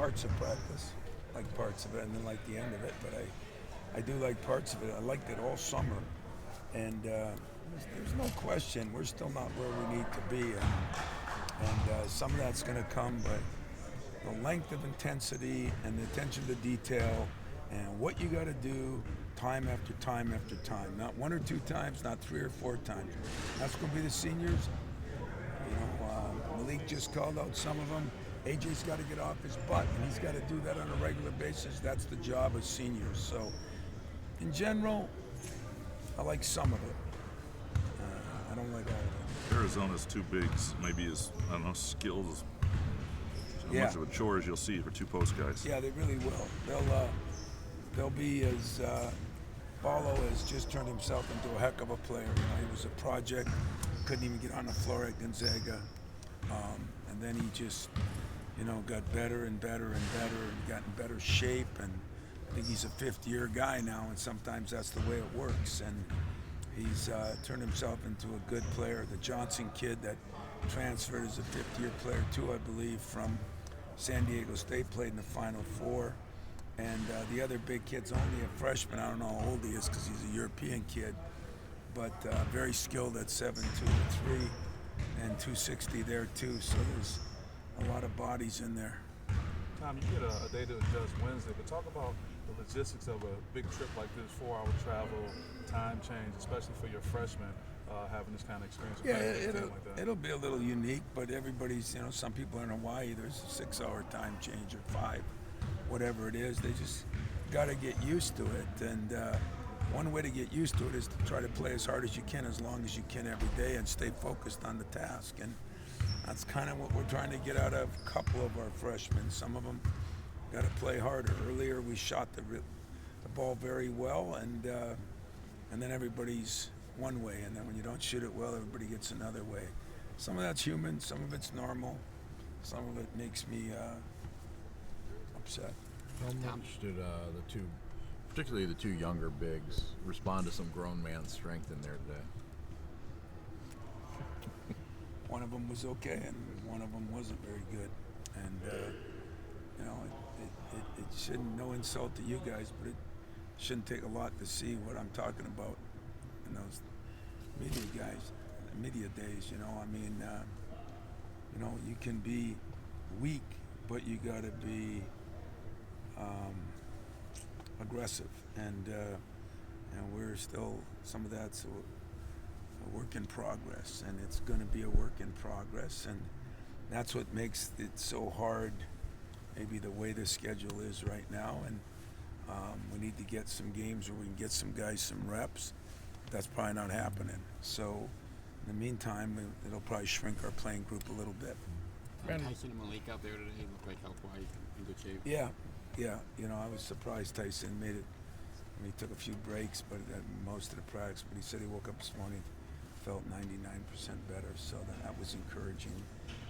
parts of practice, like parts of it, and then like the end of it. But I do like parts of it. I liked it all summer, and there's no question we're still not where we need to be, and some of that's going to come, but the length of intensity and the attention to detail and what you got to do time after time after time, not one or two times, not three or four times. That's going to be the seniors. Malik just called out some of them. AJ's got to get off his butt, and he's got to do that on a regular basis. That's the job of seniors. So, in general, I like some of it. I don't like all of it. Arizona's two bigs, maybe as, I don't know, skilled as much of a chore as you'll see for two post guys. Yeah, they really will. They'll be as Barlow has just turned himself into a heck of a player. He was a project, couldn't even get on the floor at Gonzaga, and then he just, got better and better and better and got in better shape. And I think he's a fifth-year guy now, and sometimes that's the way it works. And he's turned himself into a good player. The Johnson kid that transferred as a fifth-year player too, I believe, from San Diego State, played in the Final Four. And the other big kid's only a freshman. I don't know how old he is because he's a European kid, but very skilled at 7'2" to 3 and 260 there too. So there's a lot of bodies in there. Tom, you get a day to adjust Wednesday, but talk about the logistics of a big trip like this, 4-hour travel, time change, especially for your freshmen having this kind of experience. Yeah, it'll be a little unique, but everybody's, some people are in Hawaii, there's a 6-hour time change or 5, whatever it is. They just got to get used to it. And one way to get used to it is to try to play as hard as you can, as long as you can every day, and stay focused on the task. And that's kind of what we're trying to get out of a couple of our freshmen. Some of them got to play harder. Earlier we shot the ball very well, and then everybody's one way, and then when you don't shoot it well, everybody gets another way. Some of that's human, some of it's normal, some of it makes me upset. How much did the two, particularly the two younger bigs, respond to some grown man's strength in there today? One of them was okay, and one of them wasn't very good. And it shouldn't, no insult to you guys, but it shouldn't take a lot to see what I'm talking about in those media guys, media days. You can be weak, but you got to be aggressive, and we're still, some of that's a work in progress, and it's going to be a work in progress, and that's what makes it so hard, maybe the way the schedule is right now. And we need to get some games where we can get some guys some reps. That's probably not happening. So in the meantime, it'll probably shrink our playing group a little bit. Tyson and Malik out there today look like health-wise in good shape. Yeah. I was surprised Tyson made it. He took a few breaks, but most of the practice. But he said he woke up this morning, felt 99% better, so that was encouraging.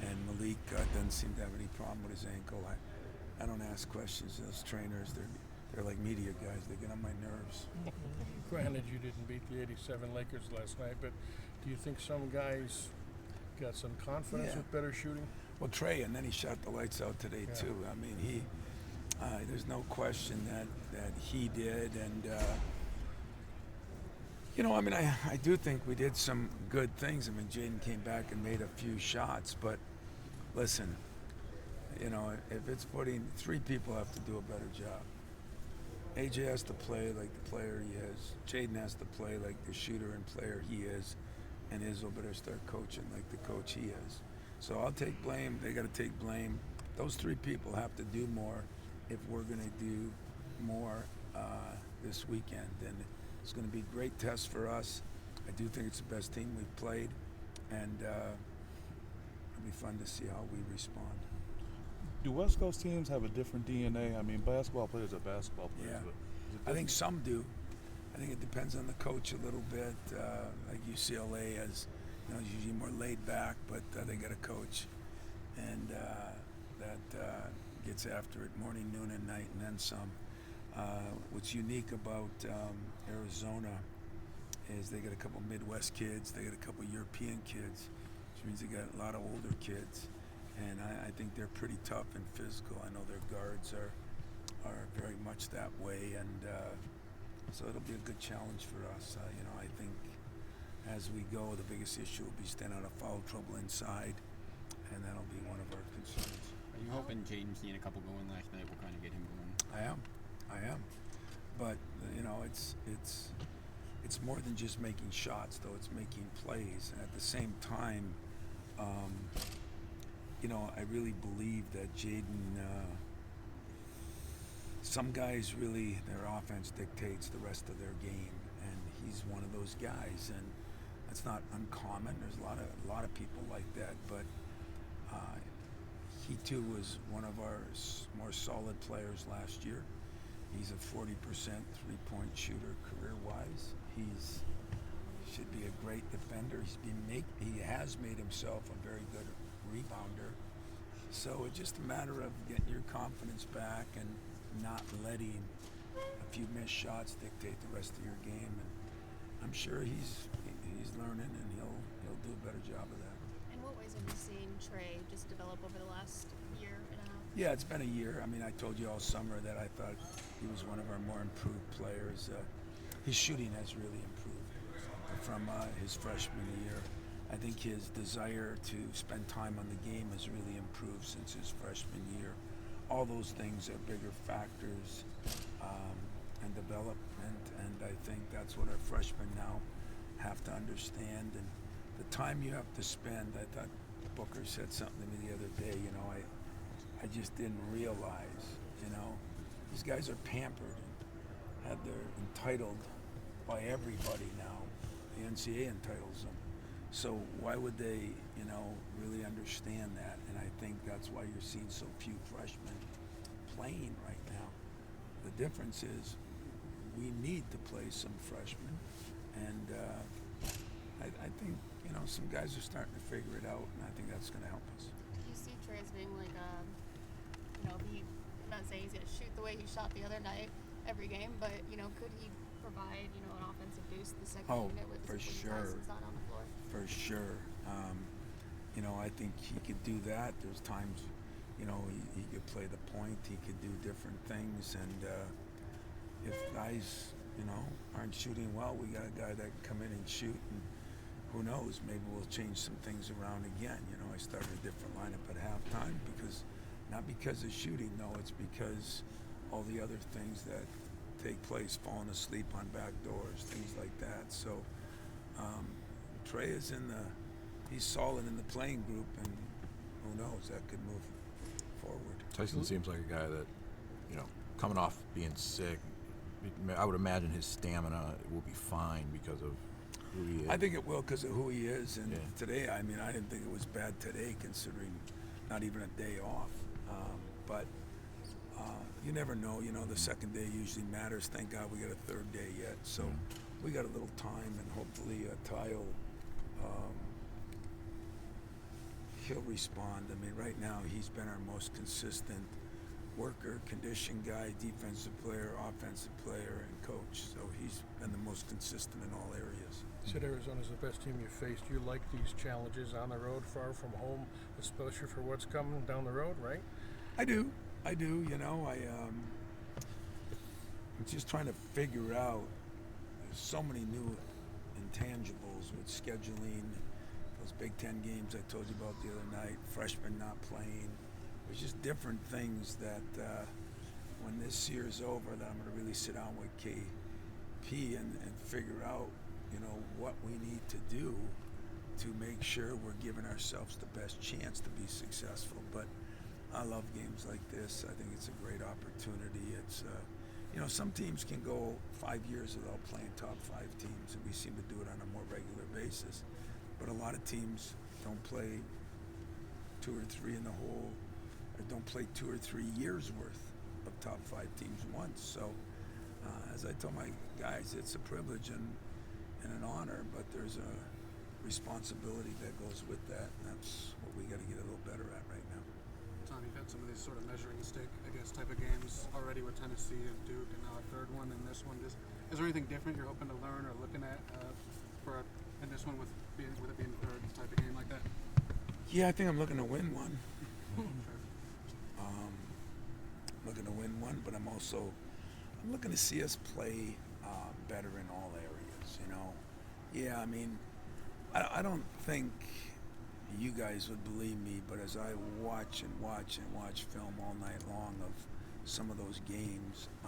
And Malik doesn't seem to have any problem with his ankle. I don't ask questions. Those trainers, they're like media guys. They get on my nerves. Granted, you didn't beat the '87 Lakers last night, but do you think some guys got some confidence with better shooting? Well, Trey, and then he shot the lights out today too. I mean, there's no question that he did, and I do think we did some good things. I mean, Jaden came back and made a few shots, but listen, if it's putting, 3 people have to do a better job. AJ has to play like the player he is. Jaden has to play like the shooter and player he is, and Izzo better start coaching like the coach he is. So I'll take blame. They got to take blame. Those 3 people have to do more if we're going to do more this weekend. And it's going to be a great test for us. I do think it's the best team we've played, and it'll be fun to see how we respond. Do West Coast teams have a different DNA? I mean, basketball players are basketball players. Yeah, but I think some do. I think it depends on the coach a little bit. Like UCLA is usually more laid back, but they got a coach, and that gets after it morning, noon, and night, and then some. What's unique about Arizona is they got a couple Midwest kids, they got a couple European kids, which means they got a lot of older kids, and I think they're pretty tough and physical. I know their guards are very much that way, and so it'll be a good challenge for us. I think as we go, the biggest issue will be staying out of foul trouble inside, and that'll be one of our concerns. Are you hoping Jaden seeing a couple going last night will kind of get him going? I am, but it's more than just making shots, though. It's making plays, and at the same time, I really believe that Jaden. Some guys really, their offense dictates the rest of their game, and he's one of those guys, and that's not uncommon. There's a lot of people like that, but he too was one of our more solid players last year. He's a 40% three-point shooter career-wise. Should be a great defender. He has made himself a very good rebounder. So it's just a matter of getting your confidence back and not letting a few missed shots dictate the rest of your game. And I'm sure he's learning, and he'll do a better job of that. In what ways have you seen Trey just develop over the last year and a half? Yeah, it's been a year. I mean, I told you all summer that I thought he was one of our more improved players. His shooting has really improved from his freshman year. I think his desire to spend time on the game has really improved since his freshman year. All those things are bigger factors and development, and I think that's what our freshmen now have to understand. And the time you have to spend, I thought Booker said something to me the other day, I just didn't realize, these guys are pampered and they're entitled by everybody now. The NCAA entitles them. So why would they, really understand that? And I think that's why you're seeing so few freshmen playing right now. The difference is we need to play some freshmen, and I think, some guys are starting to figure it out, and I think that's going to help us. Do you see Trey as being like, I'm not saying he's going to shoot the way he shot the other night every game, but, could he provide, an offensive boost the second unit with for sure. Tyson's not on the floor? For sure. I think he could do that. There's times, he could play the point. He could do different things. And if guys, aren't shooting well, we got a guy that can come in and shoot. And who knows? Maybe we'll change some things around again. I started a different lineup at halftime not because of shooting. No, it's because all the other things that take place, falling asleep on back doors, things like that. So Trey is he's solid in the playing group, and who knows, that could move forward. Tyson seems like a guy that, coming off being sick, I would imagine his stamina will be fine because of who he is. I think it will because of who he is. And yeah. Today, I didn't think it was bad today, considering not even a day off. But you never know. The second day usually matters. Thank God we got a third day yet. So we got a little time, and hopefully Tyle, he'll respond. Right now he's been our most consistent worker, condition guy, defensive player, offensive player, and coach. So he's been the most consistent in all areas. You said Arizona's the best team you faced. You like these challenges on the road, far from home, especially for what's coming down the road, right? I do. I'm just trying to figure out. There's so many new intangibles with scheduling. Those Big Ten games I told you about the other night, freshmen not playing. There's just different things that when this year's over, that I'm going to really sit down with KP and figure out, what we need to do to make sure we're giving ourselves the best chance to be successful. But I love games like this. I think it's a great opportunity. It's, some teams can go 5 years without playing top 5 teams, and we seem to do it on a more regular basis. But a lot of teams don't play 2 or 3 in the whole, or don't play 2 or 3 years worth of top 5 teams once. So, as I tell my guys, it's a privilege and an honor, but there's a responsibility that goes with that, and that's what we got to get a little better at right now. Tom, you've had some of these sort of measuring stick, type of games already with Tennessee and Duke, and now a third one in this one. Is there anything different you're hoping to learn or looking at in this one with it being a third type of game like that? Yeah, I think I'm looking to win one. Looking to win one, but I'm looking to see us play better in all areas. You know, yeah. I mean, I don't think you guys would believe me, but as I watch and watch and watch film all night long of some of those games, I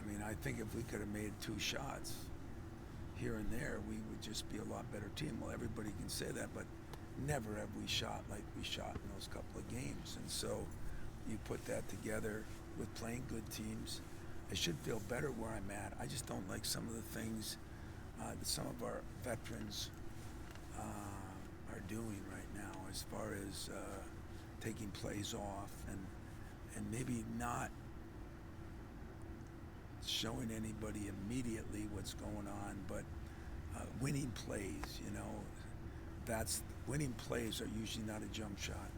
mean, I think if we could have made 2 shots here and there, we would just be a lot better team. Well, everybody can say that, but never have we shot like we shot in those couple of games. And so you put that together with playing good teams. I should feel better where I'm at. I just don't like some of the things that some of our veterans are doing right now as far as taking plays off and maybe not showing anybody immediately what's going on, but winning plays, you know, winning plays are usually not a jump shot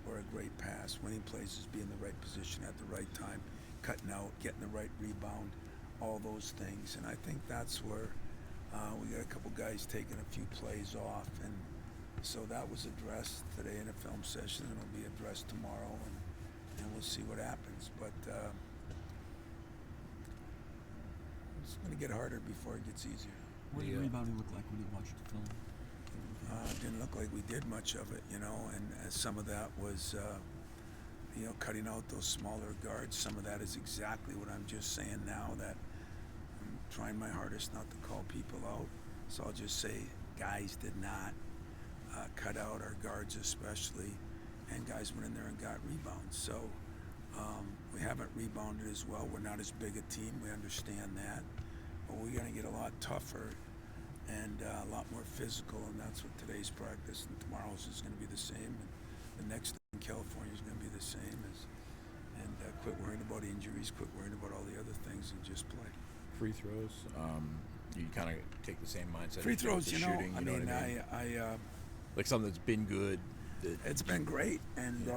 or a great pass. Winning plays is being in the right position at the right time, cutting out, getting the right rebound, all those things. And I think that's where we got a couple guys taking a few plays off, and so that was addressed today in a film session, and it'll be addressed tomorrow, and we'll see what happens. But it's going to get harder before it gets easier. What did rebounding look like when you watched the film? Didn't look like we did much of it, you know, and some of that was, you know, cutting out those smaller guards. Some of that is exactly what I'm just saying now, that I'm trying my hardest not to call people out. So I'll just say guys did not cut out our guards especially, and guys went in there and got rebounds. So we haven't rebounded as well. We're not as big a team. We understand that. But we're going to get a lot tougher and a lot more physical, and that's what today's practice and tomorrow's is going to be the same. And the next in California is going to be the same. And quit worrying about injuries, quit worrying about all the other things, and just play. Free throws. You kind of take the same mindset. Free throws, you know, shooting, I mean, I like something that's been good. it's been great, and you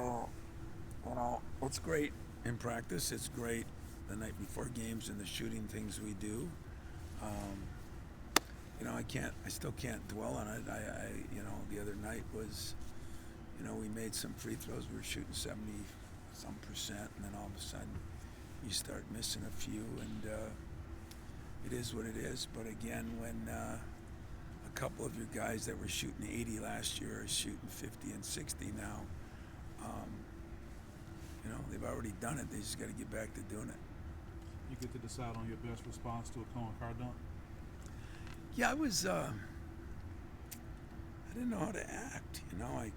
know, it's great in practice. It's great the night before games and the shooting things we do. You know, I still can't dwell on it. You know, the other night was, you know, we made some free throws. We were shooting 70-some%, and then all of a sudden you start missing a few, and it is what it is. But again, when a couple of your guys that were shooting 80 last year are shooting 50 and 60 now, you know, they've already done it. They just got to get back to doing it. You get to decide on your best response to a Cohen car dunk? Yeah, I didn't know how to act, you know. I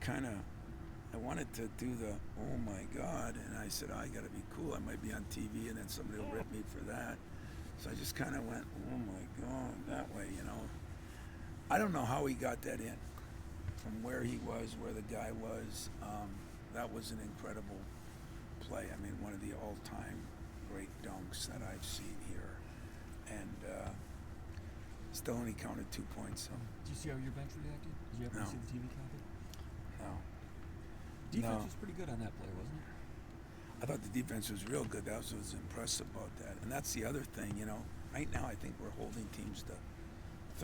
wanted to do the, oh my God, and I said, I gotta be cool. I might be on TV and then somebody will rip me for that. So I just kind of went, oh my God, that way, you know. I don't know how he got that in, from where he was, where the guy was. That was an incredible play. I mean, one of the all-time great dunks that I've seen here. And still only counted 2 points. So. Did you see how your bench reacted? Did you ever No. see the TV copy? No. Defense No. was pretty good on that play, wasn't it? I thought the defense was real good. That was what was impressive about that. And that's the other thing, you know. Right now, I think we're holding teams to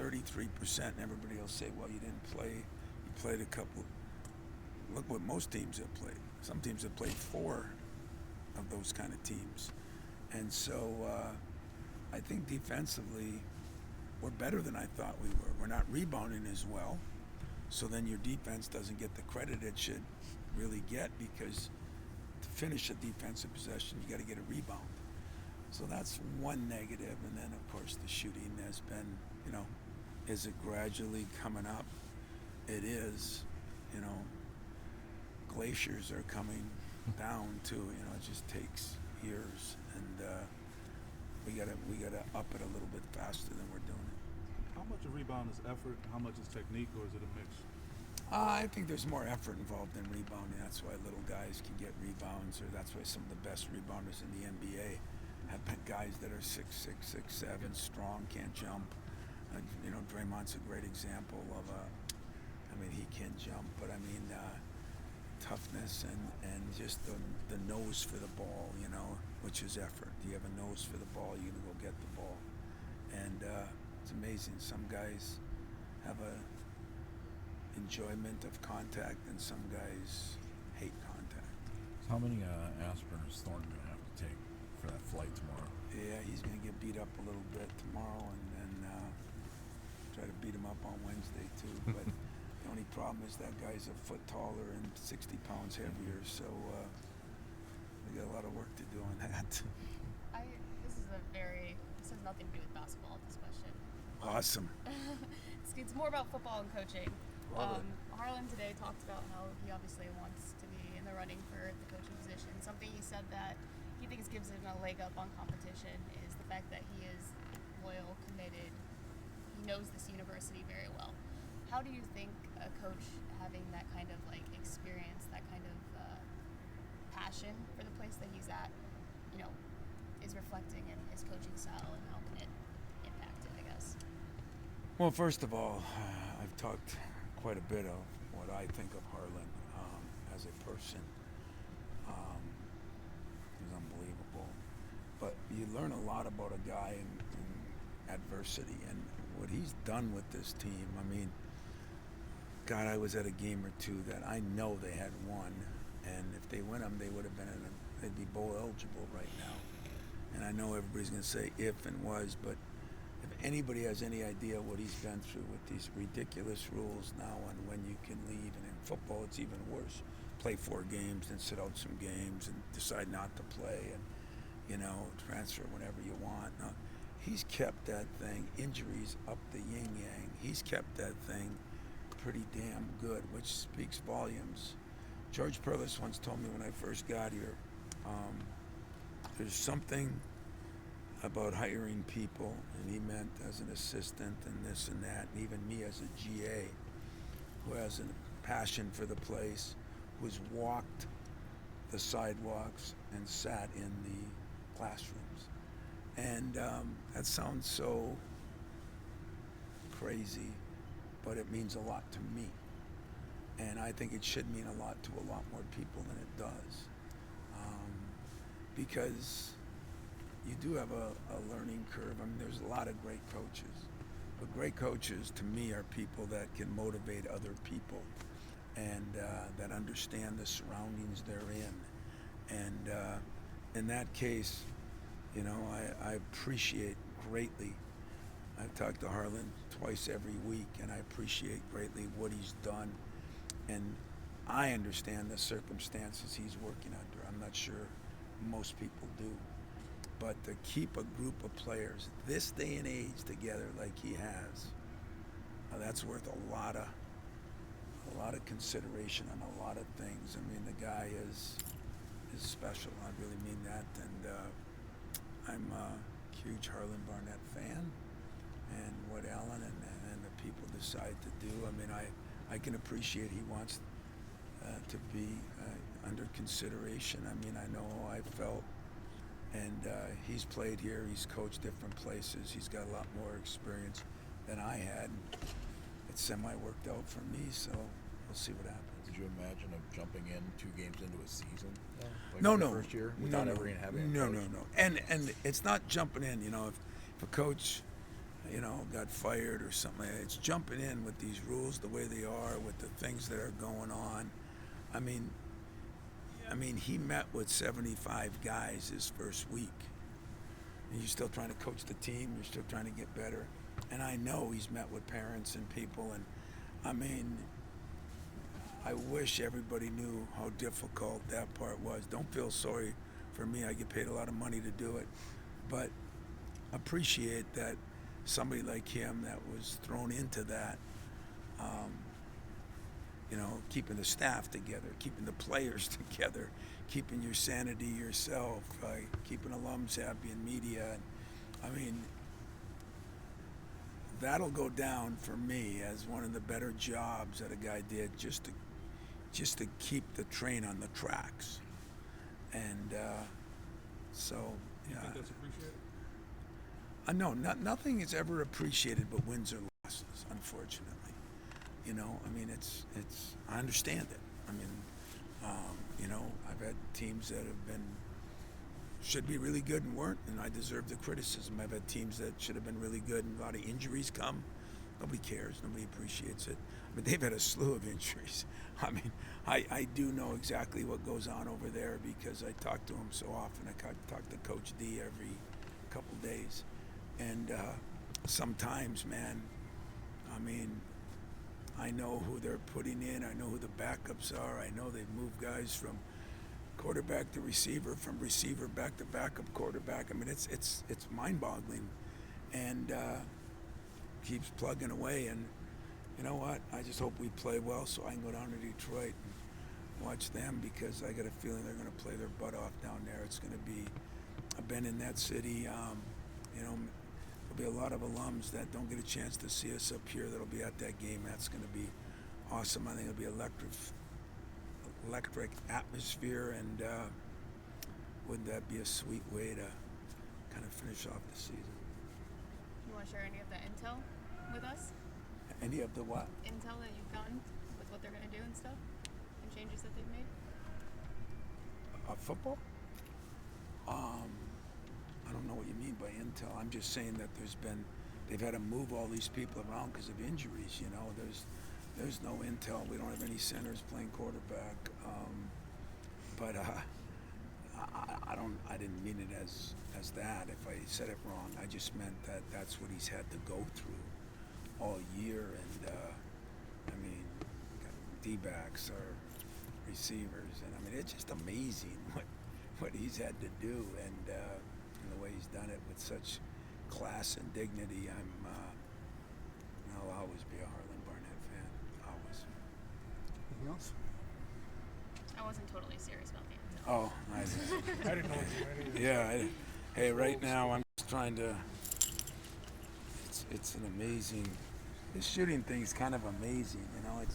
33%, and everybody will say, well, you didn't play. You played a couple. Look what most teams have played. Some teams have played 4 of those kind of teams. And so I think defensively, we're better than I thought we were. We're not rebounding as well. So then your defense doesn't get the credit it should really get, because to finish a defensive possession, you got to get a rebound. So that's one negative. And then, of course, the shooting has been, you know, is it gradually coming up? It is, you know, glaciers are coming down too. You know, it just takes years, and we gotta up it a little bit faster than we're doing it. How much of rebound is effort? How much is technique, or is it a mix? I think there's more effort involved in rebounding. That's why little guys can get rebounds, or that's why some of the best rebounders in the NBA have been guys that are 6'6", 6'7", strong, can't jump. You know, Draymond's a great example of I mean, he can jump, but I mean, toughness and just the nose for the ball, you know, which is effort. You have a nose for the ball, you're gonna go get the ball. And it's amazing. Some guys have enjoyment of contact, and some guys hate contact. So how many aspirin is Thornton going to have to take for that flight tomorrow? Yeah, he's going to get beat up a little bit tomorrow, and then try to beat him up on Wednesday too. But the only problem is that guy's a foot taller and 60 pounds heavier, so we got a lot of work to do on that. This has nothing to do with basketball, this question. Awesome. It's more about football and coaching. Love it. Harlon today talked about how he obviously wants to be in the running for the coaching position. Something he said that he thinks gives him a leg up on competition is the fact that he is loyal, committed. He knows this university very well. How do you think a coach having that kind of like experience, that kind of passion for the place that he's at, is reflecting in his coaching style, and how can it impact it, I guess? Well, first of all, I've talked quite a bit of what I think of Harlon as a person. He's unbelievable. But you learn a lot about a guy in adversity and what he's done with this team. I mean, God, I was at a game or two that I know they had won, and if they win them, they would have been they'd be bowl eligible right now. And I know everybody's going to say if and was, but if anybody has any idea what he's been through with these ridiculous rules now on when you can leave, and in football it's even worse. Play 4 games, then sit out some games and decide not to play, and transfer whenever you want. No, he's kept that thing, injuries up the yin-yang, he's kept that thing pretty damn good, which speaks volumes. George Perlis once told me when I first got here, there's something about hiring people, and he meant as an assistant and this and that, and even me as a GA, who has a passion for the place, who's walked the sidewalks and sat in the classrooms. And that sounds so crazy, but it means a lot to me. And I think it should mean a lot to a lot more people than it does. Because you do have a learning curve. I mean, there's a lot of great coaches. But great coaches, to me, are people that can motivate other people and that understand the surroundings they're in. And in that case, I appreciate greatly. I've talked to Harlon twice every week, and I appreciate greatly what he's done. And I understand the circumstances he's working under. I'm not sure most people do. But to keep a group of players this day and age together like he has, that's worth a lot of consideration on a lot of things. I mean, the guy is special. I really mean that. And I'm a huge Harlon Barnett fan. And what Alan and the people decide to do, I mean, I can appreciate he wants to be under consideration. I mean, I know how I felt, and he's played here, he's coached different places, he's got a lot more experience than I had. It semi-worked out for me, so we'll see what happens. Did you imagine him jumping in 2 games into a season? Like No. First year without ever even having a coach? No. And it's not jumping in. If a coach, got fired or something, it's jumping in with these rules the way they are, with the things that are going on. I mean, he met with 75 guys his first week. And you're still trying to coach the team. You're still trying to get better. And I know he's met with parents and people. And I mean, I wish everybody knew how difficult that part was. Don't feel sorry for me. I get paid a lot of money to do it. But appreciate that somebody like him that was thrown into that, keeping the staff together, keeping the players together, keeping your sanity yourself, keeping alums happy in media. I mean, that'll go down for me as one of the better jobs that a guy did, just to keep the train on the tracks. And so, You think that's appreciated? no, nothing is ever appreciated but wins or losses, unfortunately. I mean, it's. I understand it. I mean, I've had teams that should be really good and weren't, and I deserve the criticism. I've had teams that should have been really good, and a lot of injuries come, nobody cares. Nobody appreciates it. But they've had a slew of injuries. I mean, I do know exactly what goes on over there because I talk to them so often. I talk to Coach D every couple days. And sometimes, man, I mean, I know who they're putting in. I know who the backups are. I know they've moved guys from quarterback to receiver, from receiver back to backup quarterback. I mean, it's mind-boggling, and keeps plugging away. And you know what? I just hope we play well so I can go down to Detroit and watch them because I got a feeling they're going to play their butt off down there. It's going to be. I've been in that city. You know, there'll be a lot of alums that don't get a chance to see us up here that'll be at that game. That's going to be awesome. I think it'll be electric atmosphere, and wouldn't that be a sweet way to kind of finish off the season? You want to share any of the intel with us? Any of the what? Intel that you've gotten with what they're going to do and stuff, and changes that they've made? Football? I don't know what you mean by intel. I'm just saying that they've had to move all these people around because of injuries. You know, there's no intel. We don't have any centers playing quarterback. But I didn't mean it as that. If I said it wrong, I just meant that that's what he's had to go through all year. And I mean, D-backs or receivers, and I mean it's just amazing what he's had to do, and the way he's done it with such class and dignity. I'll always be a Harlon Barnett fan. Always. Anything else? I wasn't totally serious about the intel. Oh, I didn't know what you meant either. yeah. Hey, right now I'm just trying to. It's an amazing. This shooting thing is kind of amazing, you know. It's